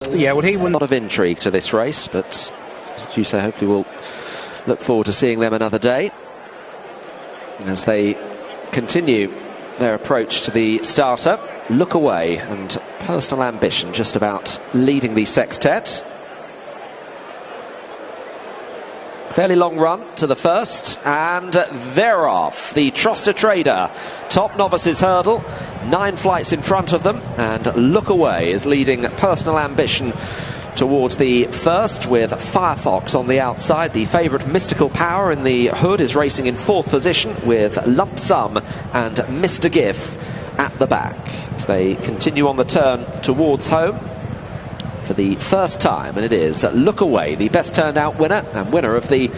Yeah, well, he will. A lot of intrigue to this race, but as you say, hopefully we'll look forward to seeing them another day as they continue their approach to the starter. Look Away and Personal Ambition just about leading the sextet. Fairly long run to the first, and they're off. The TrustATrader top novices hurdle, 9 flights in front of them, and Look Away is leading Personal Ambition towards the first, with Firefox on the outside. The favourite Mystical Power in the hood is racing in 4th position, with Lump Sum and Mr. GIF at the back as they continue on the turn towards home for the first time. And it is Look Away, the best turned out winner and winner of the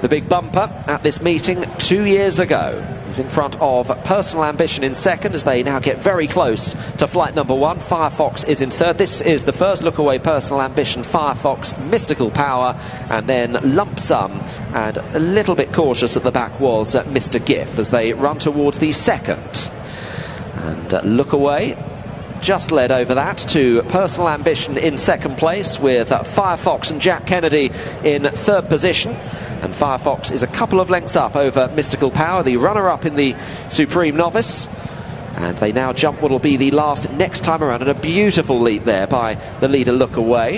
big bumper at this meeting 2 years ago. He's in front of Personal Ambition in second as they now get very close to flight number 1. Firefox is in third. This is the first Look Away, Personal Ambition, Firefox, Mystical Power, and then Lump Sum, and a little bit cautious at the back was Mr. GIF as they run towards the second. And Look Away just led over that to Personal Ambition in second place, with Firefox and Jack Kennedy in third position. And Firefox is a couple of lengths up over Mystical Power, the runner-up in the Supreme Novice. And they now jump what will be the last next time around, and a beautiful leap there by the leader Look Away.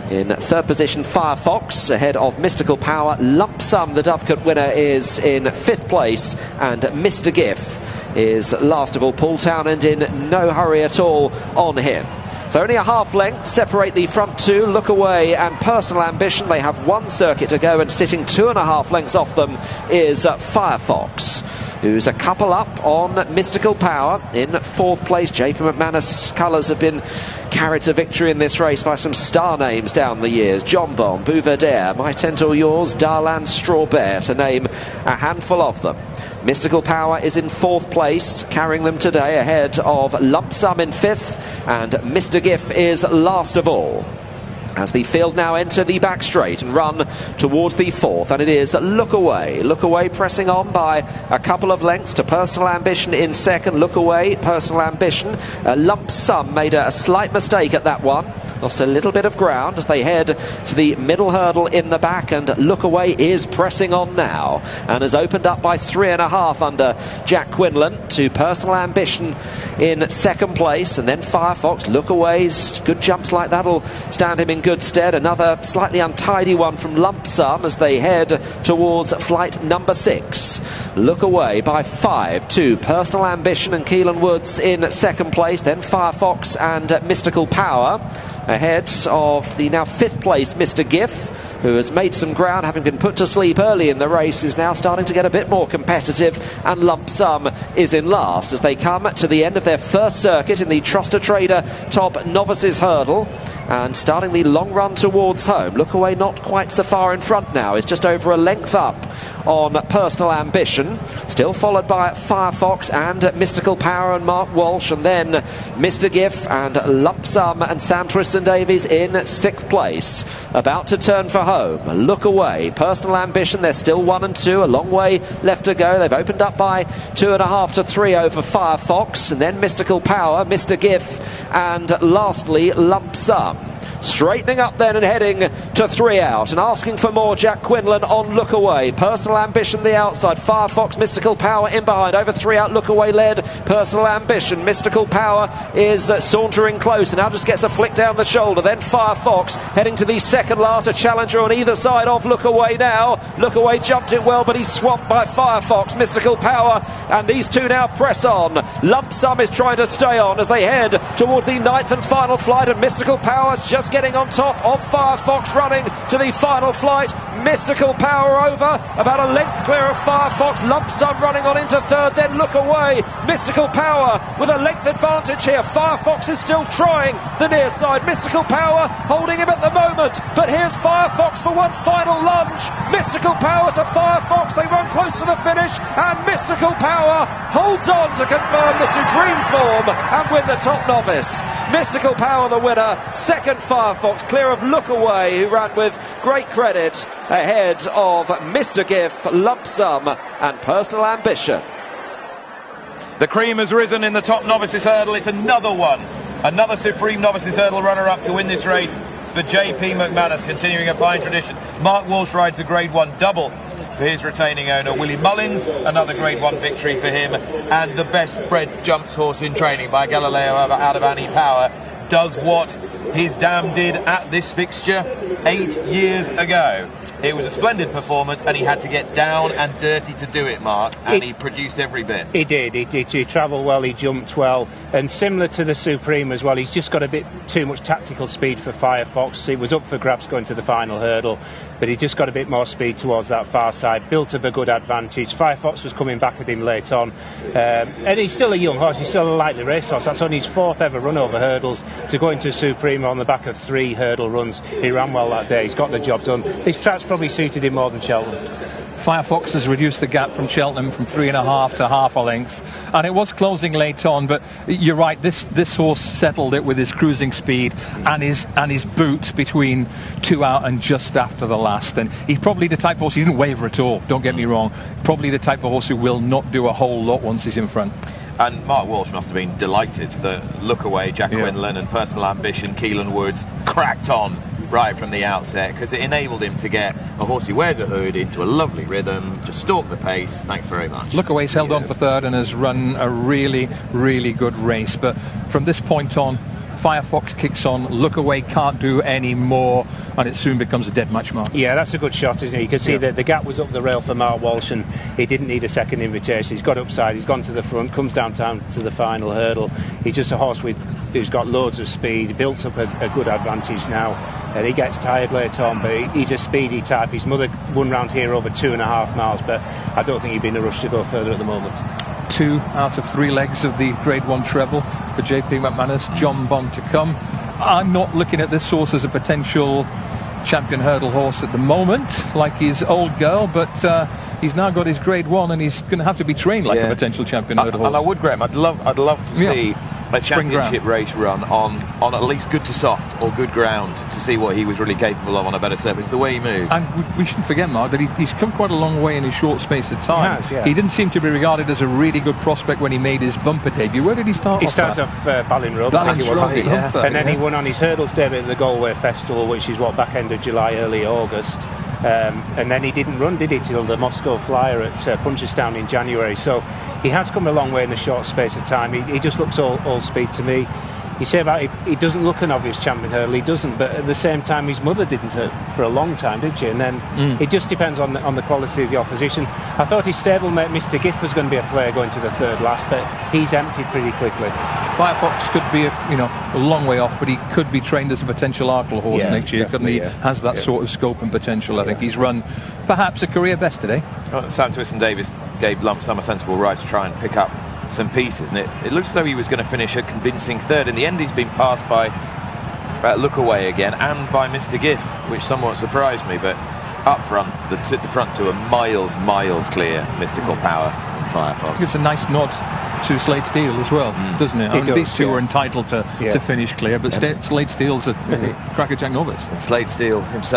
In third position, Firefox ahead of Mystical Power. Lump Sum, the Dovecote winner, is in 5th place, and Mr. GIF is last of all. Paul Townend in no hurry at all on him. So only a half length separate the front two, Look Away and Personal Ambition. They have 1 circuit to go, and sitting 2.5 lengths off them is Firefox, who's a couple up on Mystical Power in 4th place. JP McManus colours have been carried to victory in this race by some star names down the years. John Bomb, Bouverdere, My Tent or Yours, Darlan Strawbear, to name a handful of them. Mystical Power is in 4th place, carrying them today ahead of Lump Sum in 5th, and Mr. GIF is last of all. As the field now enter the back straight and run towards the 4th, and it is Look Away. Look Away pressing on by a couple of lengths to Personal Ambition in second. Look Away, Personal Ambition. Lump Sum made a slight mistake at that one. Lost a little bit of ground as they head to the middle hurdle in the back, and Look Away is pressing on now and has opened up by 3.5 under Jack Quinlan to Personal Ambition in second place, and then Firefox. Look Away's good jumps like that will stand him in good stead. Another slightly untidy one from Lump Sum as they head towards flight number 6. Look Away by 5 to Personal Ambition and Keelan Woods in second place, then Firefox and Mystical Power ahead of the now 5th place Mr. GIF, who has made some ground, having been put to sleep early in the race, is now starting to get a bit more competitive, and Lump Sum is in last as they come to the end of their first circuit in the TrustATrader top novices hurdle, and starting the long run towards home. Look Away not quite so far in front now, is just over a length up on Personal Ambition, still followed by Firefox and Mystical Power and Mark Walsh, and then Mr. GIF and Lump Sum and Sam Tristan Davies in 6th place, about to turn for home. Look Away, Personal Ambition, they're still 1 and 2, a long way left to go. They've opened up by 2.5 to 3 over Firefox, and then Mystical Power, Mr. GIF, and lastly Lump Sum. Straightening up then and heading to 3 out and asking for more, Jack Quinlan on Look Away. Personal Ambition the outside, Firefox, Mystical Power in behind. Over 3 out, Look Away led Personal Ambition. Mystical Power is sauntering close and now just gets a flick down the shoulder. Then Firefox heading to the second last, a challenger on either side of Look Away now. Look Away jumped it well, but he's swamped by Firefox, Mystical Power, and these two now press on. Lump Sum is trying to stay on as they head towards the 9th and final flight, and Mystical Power is just getting on top of Firefox, running to the final flight. Mystical Power over, about a length clear of Firefox. Lump Sum running on into third, then Look Away. Mystical Power with a length advantage here. Firefox is still trying the near side. Mystical Power holding him at the moment, but here's Firefox for one final lunge. Mystical Power to Firefox, they run close to the finish, and Mystical Power holds on to confirm the supreme form and win the top novice. Mystical Power the winner, second Firefox clear of Look Away, who ran with great credit ahead of Mr. GIF, Lump Sum and Personal Ambition. The cream has risen in the top novices hurdle. It's another one Another Supreme Novices Hurdle runner-up to win this race for JP McManus, continuing a fine tradition. Mark Walsh rides a Grade 1 double for his retaining owner, Willie Mullins. Another Grade 1 victory for him. And the best bred jumps horse in training by Galileo out of Annie Power does what his dam did at this fixture 8 years ago. It was a splendid performance, and he had to get down and dirty to do it, Mark, and he produced every bit. He did. He travelled well, he jumped well, and similar to the Supreme as well, he's just got a bit too much tactical speed for Firefox. It was up for grabs going to the final hurdle, but he just got a bit more speed towards that far side, built up a good advantage. Firefox was coming back at him late on, and he's still a young horse, he's still a lightly racehorse. That's only his 4th ever run over hurdles. To go into Supreme on the back of 3 hurdle runs, he ran well that day, he's got the job done. This track's probably suited him more than Cheltenham. Firefox has reduced the gap from Cheltenham from 3.5 to half a length, and it was closing late on, but you're right, this horse settled it with his cruising speed and his boot between 2 out and just after the last. And he's probably the type of horse, he didn't waver at all, don't get me wrong, probably the type of horse who will not do a whole lot once he's in front. And Mark Walsh must have been delighted that Look Away, Jack Quinlan and Personal Ambition, Keelan Woods cracked on right from the outset, because it enabled him to get a horse who wears a hood into a lovely rhythm, to stalk the pace. Thanks very much. Look Away's held on for 3rd and has run a really, really good race, but from this point on, Firefox kicks on, Look Away can't do any more, and it soon becomes a dead match, Mark. Yeah, that's a good shot, isn't it? You can see that the gap was up the rail for Mark Walsh, and he didn't need a second invitation. He's got upside, he's gone to the front, comes down to the final hurdle. He's just a horse who's got loads of speed. He builds up a good advantage now, and he gets tired later on, but he's a speedy type. His mother won round here over 2.5 miles, but I don't think he'd be in a rush to go further at the moment. 2 out of 3 legs of the Grade 1 treble for JP McManus. John Bond to come. I'm not looking at this horse as a potential champion hurdle horse at the moment, like his old girl, but he's now got his Grade 1, and he's going to have to be trained like a potential champion hurdle horse. And I would, Graham, I'd love to see a championship race run on at least good to soft or good ground, to see what he was really capable of on a better surface, the way he moved. And we shouldn't forget, Mark, that he's come quite a long way in a short space of time. He didn't seem to be regarded as a really good prospect when he made his bumper debut. Where did he start off? He started off Ballinrobe, and then he won on his hurdles debut at the Galway Festival, which is back end of July, early August. And then he didn't run, did he, till the Moscow Flyer at Punchestown in January. So he has come a long way in a short space of time. He just looks all speed to me. You say about he doesn't look an obvious champion hurdle, he doesn't, but at the same time his mother didn't for a long time, did she? And then it just depends on the quality of the opposition. I thought his stablemate Mr. Giff was going to be a player going to the 3rd last, but he's emptied pretty quickly. Firefox could be a long way off, but he could be trained as a potential Arkle horse next year, couldn't he? Has that sort of scope and potential. I think he's run perhaps a career best today. Sam Twiston-Davies gave Lump Sum a sensible ride to try and pick up some pieces, and it looks as though he was going to finish a convincing 3rd. In the end, he's been passed by Look Away again and by Mr. Giff, which somewhat surprised me, but up front, the front two are miles clear. Mystical Power and Firefox. Gives a nice nod to Slade Steele as well, doesn't it? These two are entitled to finish clear, but Slade Steele's a crackerjack novice. And Slade Steele himself